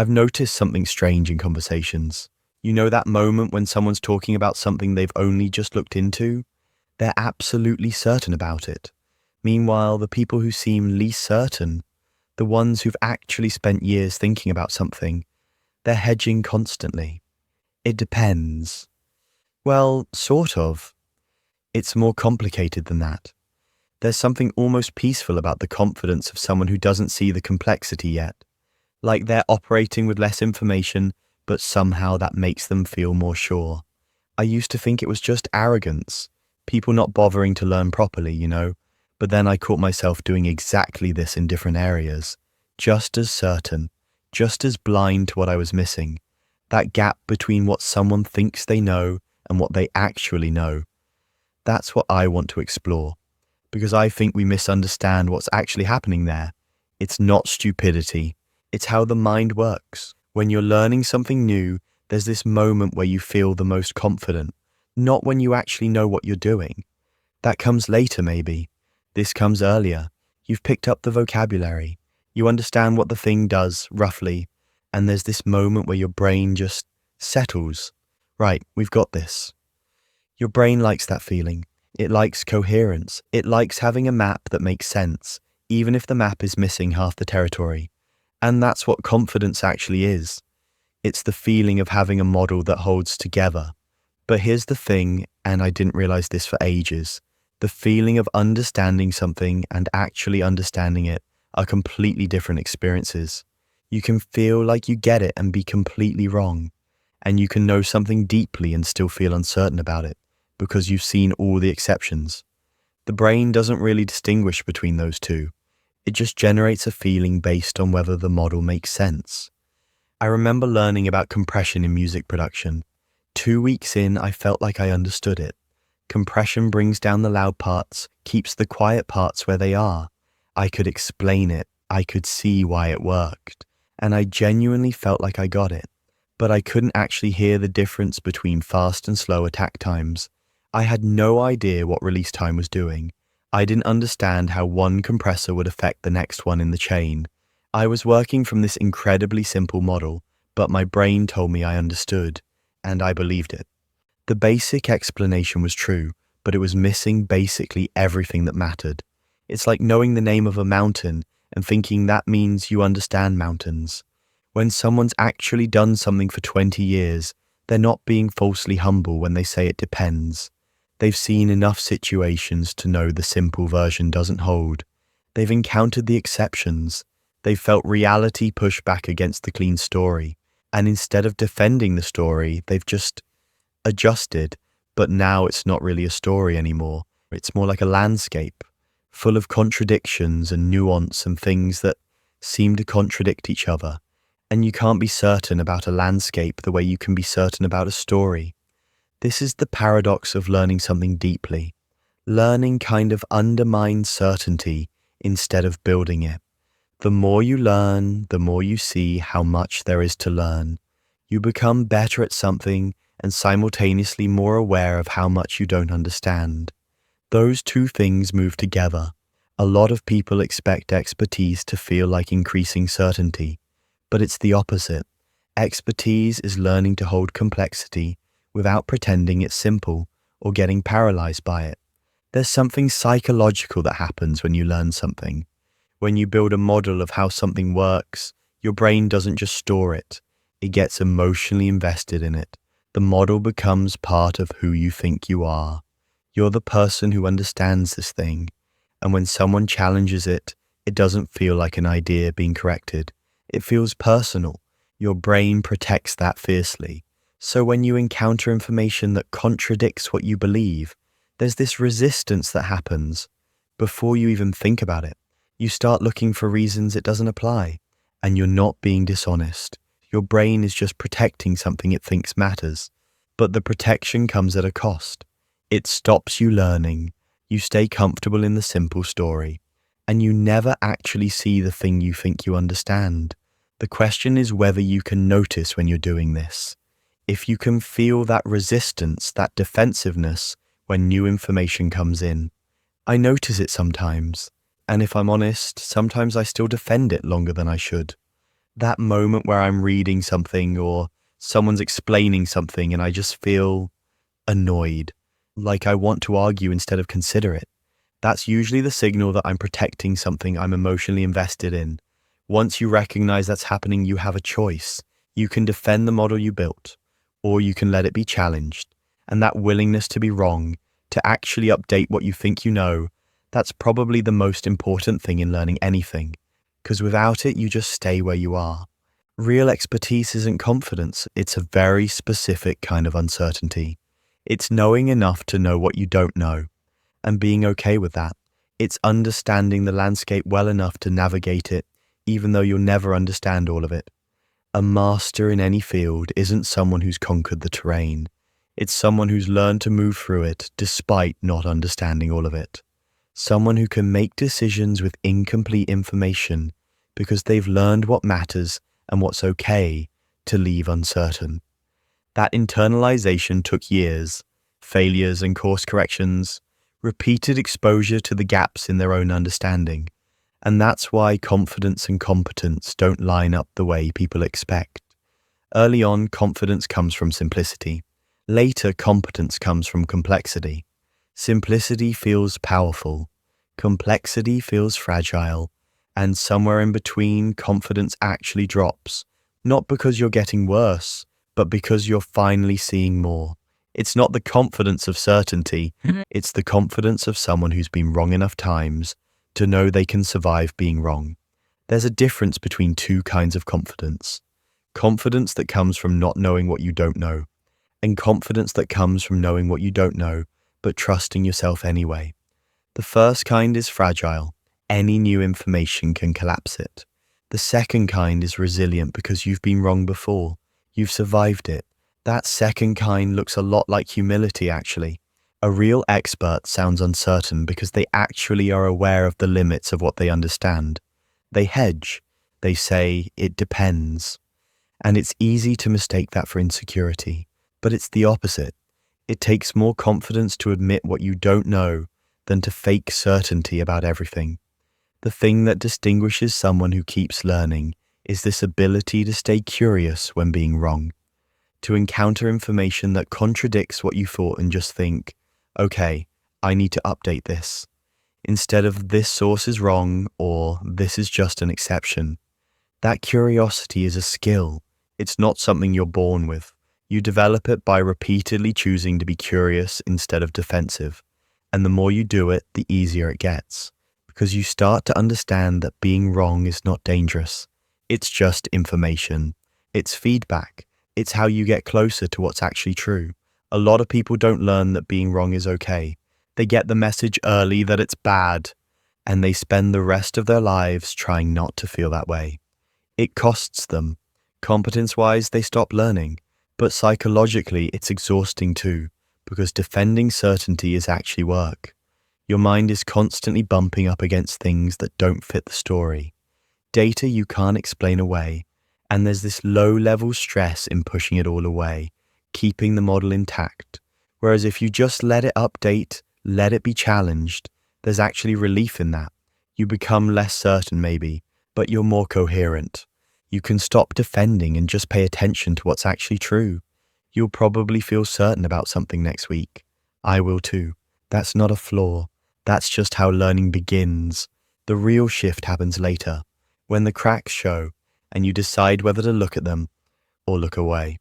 I've noticed something strange in conversations. You know that moment when someone's talking about something they've only just looked into? They're absolutely certain about it. Meanwhile, the people who seem least certain, the ones who've actually spent years thinking about something, they're hedging constantly. It depends. Well, sort of. It's more complicated than that. There's something almost peaceful about the confidence of someone who doesn't see the complexity yet. Like they're operating with less information, but somehow that makes them feel more sure. I used to think it was just arrogance, people not bothering to learn properly, but then I caught myself doing exactly this in different areas, just as certain, just as blind to what I was missing, that gap between what someone thinks they know and what they actually know. That's what I want to explore, because I think we misunderstand what's actually happening there. It's not stupidity. It's how the mind works. When you're learning something new, there's this moment where you feel the most confident, not when you actually know what you're doing. That comes later, maybe. This comes earlier. You've picked up the vocabulary. You understand what the thing does, roughly, and there's this moment where your brain just settles. Right, we've got this. Your brain likes that feeling. It likes coherence. It likes having a map that makes sense, even if the map is missing half the territory. And that's what confidence actually is. It's the feeling of having a model that holds together. But here's the thing, and I didn't realize this for ages. The feeling of understanding something and actually understanding it are completely different experiences. You can feel like you get it and be completely wrong. And you can know something deeply and still feel uncertain about it, because you've seen all the exceptions. The brain doesn't really distinguish between those two. It just generates a feeling based on whether the model makes sense. I remember learning about compression in music production. 2 weeks in, I felt like I understood it. Compression brings down the loud parts, keeps the quiet parts where they are. I could explain it. I could see why it worked. And I genuinely felt like I got it. But I couldn't actually hear the difference between fast and slow attack times. I had no idea what release time was doing. I didn't understand how one compressor would affect the next one in the chain. I was working from this incredibly simple model, but my brain told me I understood, and I believed it. The basic explanation was true, but it was missing basically everything that mattered. It's like knowing the name of a mountain and thinking that means you understand mountains. When someone's actually done something for 20 years, they're not being falsely humble when they say it depends. They've seen enough situations to know the simple version doesn't hold. They've encountered the exceptions. They've felt reality push back against the clean story. And instead of defending the story, they've just adjusted. But now it's not really a story anymore. It's more like a landscape, full of contradictions and nuance and things that seem to contradict each other. And you can't be certain about a landscape the way you can be certain about a story. This is the paradox of learning something deeply. Learning kind of undermines certainty instead of building it. The more you learn, the more you see how much there is to learn. You become better at something and simultaneously more aware of how much you don't understand. Those two things move together. A lot of people expect expertise to feel like increasing certainty, but it's the opposite. Expertise is learning to hold complexity without pretending it's simple or getting paralyzed by it. There's something psychological that happens when you learn something. When you build a model of how something works, your brain doesn't just store it. It gets emotionally invested in it. The model becomes part of who you think you are. You're the person who understands this thing. And when someone challenges it, it doesn't feel like an idea being corrected. It feels personal. Your brain protects that fiercely. So when you encounter information that contradicts what you believe, there's this resistance that happens. Before you even think about it, you start looking for reasons it doesn't apply, and you're not being dishonest. Your brain is just protecting something it thinks matters. But the protection comes at a cost. It stops you learning. You stay comfortable in the simple story, and you never actually see the thing you think you understand. The question is whether you can notice when you're doing this. If you can feel that resistance, that defensiveness, when new information comes in. I notice it sometimes, and if I'm honest, sometimes I still defend it longer than I should. That moment where I'm reading something or someone's explaining something and I just feel annoyed, like I want to argue instead of consider it. That's usually the signal that I'm protecting something I'm emotionally invested in. Once you recognize that's happening, you have a choice. You can defend the model you built, or you can let it be challenged. And that willingness to be wrong, to actually update what you think you know, that's probably the most important thing in learning anything. Because without it, you just stay where you are. Real expertise isn't confidence, it's a very specific kind of uncertainty. It's knowing enough to know what you don't know and being okay with that. It's understanding the landscape well enough to navigate it, even though you'll never understand all of it. A master in any field isn't someone who's conquered the terrain. It's someone who's learned to move through it despite not understanding all of it. Someone who can make decisions with incomplete information because they've learned what matters and what's okay to leave uncertain. That internalization took years, failures and course corrections, repeated exposure to the gaps in their own understanding. And that's why confidence and competence don't line up the way people expect. Early on, confidence comes from simplicity. Later, competence comes from complexity. Simplicity feels powerful. Complexity feels fragile. And somewhere in between, confidence actually drops. Not because you're getting worse, but because you're finally seeing more. It's not the confidence of certainty, it's the confidence of someone who's been wrong enough times to know they can survive being wrong. There's a difference between two kinds of confidence. Confidence that comes from not knowing what you don't know, and confidence that comes from knowing what you don't know, but trusting yourself anyway. The first kind is fragile. Any new information can collapse it. The second kind is resilient because you've been wrong before. You've survived it. That second kind looks a lot like humility, actually. A real expert sounds uncertain because they actually are aware of the limits of what they understand. They hedge. They say, it depends. And it's easy to mistake that for insecurity. But it's the opposite. It takes more confidence to admit what you don't know than to fake certainty about everything. The thing that distinguishes someone who keeps learning is this ability to stay curious when being wrong. To encounter information that contradicts what you thought and just think, okay, I need to update this, instead of this source is wrong or this is just an exception. That curiosity is a skill. It's not something you're born with. You develop it by repeatedly choosing to be curious instead of defensive. And the more you do it, the easier it gets, because you start to understand that being wrong is not dangerous. It's just information. It's feedback. It's how you get closer to what's actually true. A lot of people don't learn that being wrong is okay. They get the message early that it's bad, and they spend the rest of their lives trying not to feel that way. It costs them. Competence-wise, they stop learning. But psychologically, it's exhausting too, because defending certainty is actually work. Your mind is constantly bumping up against things that don't fit the story. Data you can't explain away. And there's this low-level stress in pushing it all away, keeping the model intact. Whereas if you just let it update, let it be challenged, there's actually relief in that. You become less certain maybe, but you're more coherent. You can stop defending and just pay attention to what's actually true. You'll probably feel certain about something next week. I will too. That's not a flaw. That's just how learning begins. The real shift happens later, when the cracks show, and you decide whether to look at them or look away.